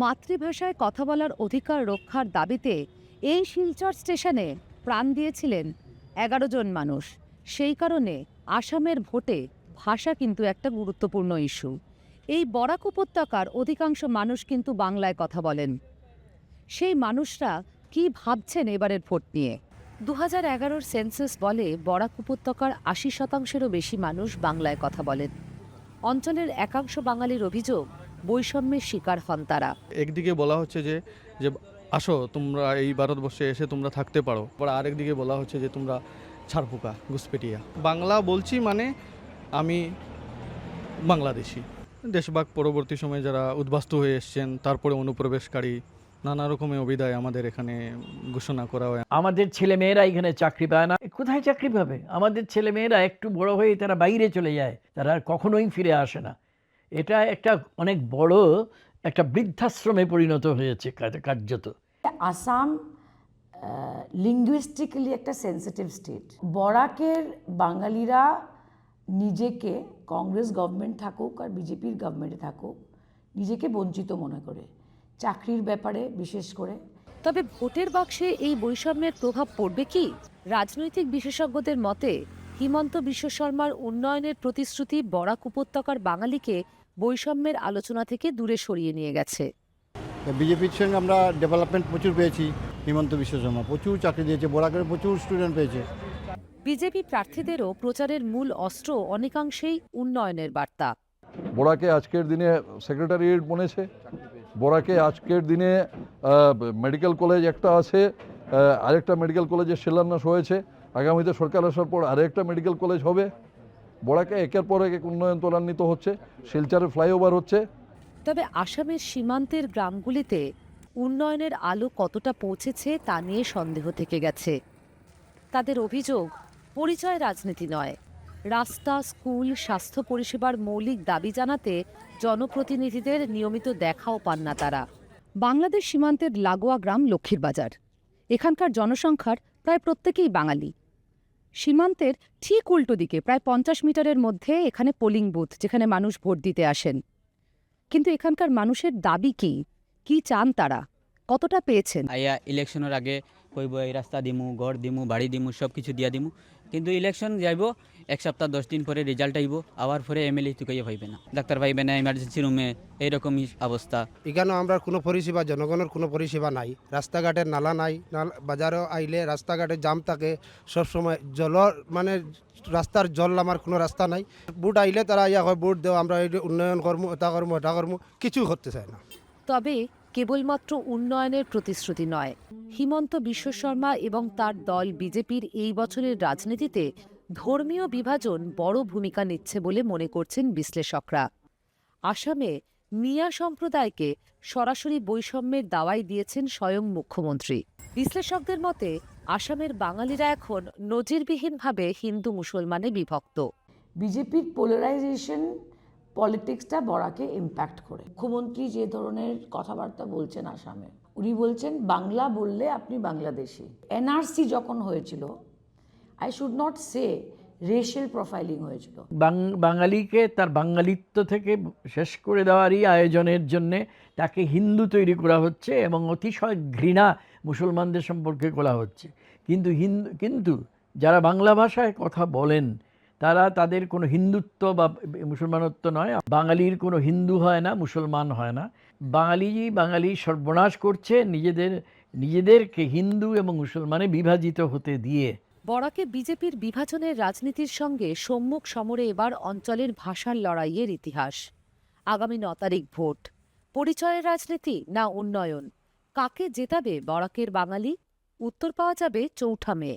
মাতৃভাষায় কথা বলার অধিকার রক্ষার দাবিতে এই শিলচর স্টেশনে প্রাণ দিয়েছিলেন ১১ জন মানুষ। সেই কারণে আসামের ভোটে ভাষা কিন্তু একটা গুরুত্বপূর্ণ ইস্যু। এই বরাক উপত্যকার অধিকাংশ মানুষ কিন্তু বাংলায় কথা বলেন। সেই মানুষরা কি ভাবছেন এবারের ভোট নিয়ে? ২০১১ সেন্সাস বলে বরাক উপত্যকার ৮০%-ও বেশি মানুষ বাংলায় কথা বলেন। অঞ্চলের একাংশ বাঙালির অভিযোগ, বৈষম্যের শিকার হন তারা। একদিকে বলা হচ্ছে যে যে আসো তোমরা এই ভারতবর্ষে এসে তোমরা থাকতে পারো, আবার আরেকদিকে বলা হচ্ছে যে তোমরা ছাড়পোকা ঘুসপেটিয়া। বাংলা বলছি মানে আমি বাংলাদেশি। দেশভাগ পরবর্তী সময়ে যারা উদ্বাস্তু হয়ে এসছেন, তারপরে অনুপ্রবেশকারী, নানা রকমের অভিধায় আমাদের এখানে ঘোষণা করা হয়। আমাদের ছেলেমেয়েরা এখানে চাকরি পায় না। কোথায় চাকরি পাবে? আমাদের ছেলেমেয়েরা একটু বড় হয়ে তারা বাইরে চলে যায়, তারা আর কখনোই ফিরে আসে না। এটা একটা অনেক বড় একটা বৃদ্ধাশ্রমে পরিণত হয়েছে কার্যত। আসাম লিঙ্গুইস্টিক্যালি একটা সেন্সিটিভ স্টেট। বরাকের বাঙালিরা নিজেকে, কংগ্রেস গভর্নমেন্ট থাকুক আর বিজেপির গভর্নমেন্টে থাকুক, নিজেকে বঞ্চিত মনে করে, চাকরির ব্যাপারে বিশেষ করে। তবে ভোটের বাক্সে এই বৈষম্যের প্রভাব পড়বে কি? রাজনৈতিক বিশেষজ্ঞদের মতে হিমন্ত বিশ্ব শর্মার উন্নয়নের প্রতিশ্রুতি বরাক উপত্যকার বাঙালিকে বৈষম্যের আলোচনা থেকে দূরে সরিয়ে নিয়ে গেছে। বিজেপির সঙ্গে আমরা ডেভেলপমেন্ট প্রচুর পেয়েছি। হিমন্ত বিশ্ব শর্মা প্রচুর চাকরি দিয়েছে, বরাকের প্রচুর স্টুডেন্ট পেয়েছে। বিজেপি প্রার্থীদেরও প্রচারের মূল অস্ত্র অনেকাংশেই উন্নয়নের বার্তা। বরাকে আজকের দিনে সেক্রেটারিয়েট বনেছে, বরাকে আজকের দিনে মেডিকেল কলেজ একটা আছে, আরেকটা মেডিকেল কলেজের শিলান্যাস হয়েছে, আগামীতে সরকার আসার পর আরেকটা মেডিকেল কলেজ হবে। বরাকে একের পর এক উন্নয়ন ত্বরান্বিত হচ্ছে, শিলচরে ফ্লাইওভার হচ্ছে। তবে আসামের সীমান্তের গ্রামগুলিতে উন্নয়নের আলো কতটা পৌঁছেছে তা নিয়ে সন্দেহ থেকে গেছে। তাদের অভিযোগ, পরিচয় রাজনীতি নয়, রাস্তা, স্কুল, স্বাস্থ্য পরিষেবার মৌলিক দাবি জানাতে জনপ্রতিনিধিদের নিয়মিত দেখাও পান না তারা। বাংলাদেশ সীমান্তের লাগোয়া গ্রাম লক্ষ্মীর বাজার। এখানকার জনসংখ্যার প্রায় প্রত্যেকেই বাঙালি। সীমান্তের ঠিক উল্টো দিকে প্রায় ৫০ মিটারের মধ্যে এখানে পোলিং বুথ, যেখানে মানুষ ভোট দিতে আসেন। কিন্তু এখানকার মানুষের দাবি কি? কি চান তারা? কতটা পেয়েছেন? আইয়া ইলেকশনের আগে কইব এই রাস্তা দিমু, ঘর দিমু, বাড়ি দিমু, সব কিছু দিয়া দিমু, কিন্তু ইলেকশন যাইব ১ সপ্তাহ ১০ দিন পরে রেজাল্ট আইব, আবার পরে এমএলএ তুকাইয়া পাইবে না, ডাক্তার পাইবে না, ইমার্জেন্সি রুমে এইরকমই অবস্থা। এখানেও আমরা কোনো পরিষেবা, জনগণের কোনো পরিষেবা নাই, রাস্তাঘাটের নালা নাই, বাজারেও আইলে রাস্তাঘাটে জাম থাকে সবসময়, মানে রাস্তার জল নামার কোনো রাস্তা নাই। বুট আইলে তারা ইয়া হয় বুট দেও, আমরা উন্নয়ন কর্ম, এটা কর্ম, এটা কর্ম, কিছু করতে চায় না। তবে কেবলমাত্র উন্নয়নের প্রতিশ্রুতি নয়, হিমন্ত বিশ্ব শর্মা এবং তার দল বিজেপির এই বছরের রাজনীতিতে ধর্মীয় বিভাজন বড় ভূমিকা নিচ্ছে বলে মনে করছেন বিশ্লেষকরা। আসামে মিয়া সম্প্রদায়কে সরাসরি বৈষম্যের দাওয়াই দিয়েছেন স্বয়ং মুখ্যমন্ত্রী। বিশ্লেষকদের মতে আসামের বাঙালিরা এখন নজিরবিহীনভাবে হিন্দু মুসলমানে বিভক্ত। বিজেপির পোলারাইজেশন পলিটিক্সটা বরাকে ইম্প্যাক্ট করে। মুখ্যমন্ত্রী যে ধরনের কথাবার্তা বলছেন আসামে, উনি বলছেন বাংলা বললে আপনি বাংলাদেশি। এনআরসি যখন হয়েছিল, I should not say racial profiling হয়েছিল। বাঙালিকে তার বাঙালিত্ব থেকে শেষ করে দেওয়ারই আয়োজনের জন্যে তাকে হিন্দু তৈরি করা হচ্ছে এবং অতিশয় ঘৃণা মুসলমানদের সম্পর্কে করা হচ্ছে। কিন্তু যারা বাংলা ভাষায় কথা বলেন তারা, তাদের কোনো হিন্দুত্ব বা মুসলমানত্ব নয়। বাঙালির কোনো হিন্দু হয় না, মুসলমান হয় না। বাঙালি সর্বনাশ করছে নিজেদেরকে হিন্দু এবং মুসলমানে বিভাজিত হতে দিয়ে। বরাকে বিজেপির বিভাজনের রাজনীতির সঙ্গে সম্মুখ সমরে এবার অঞ্চলের ভাষার লড়াইয়ের ইতিহাস। আগামী ৯ তারিখ ভোট। পরিচয়ের রাজনীতি না উন্নয়ন? কাকে জেতাবে বরাকের বাঙালি? উত্তর পাওয়া যাবে ৪ঠা মে।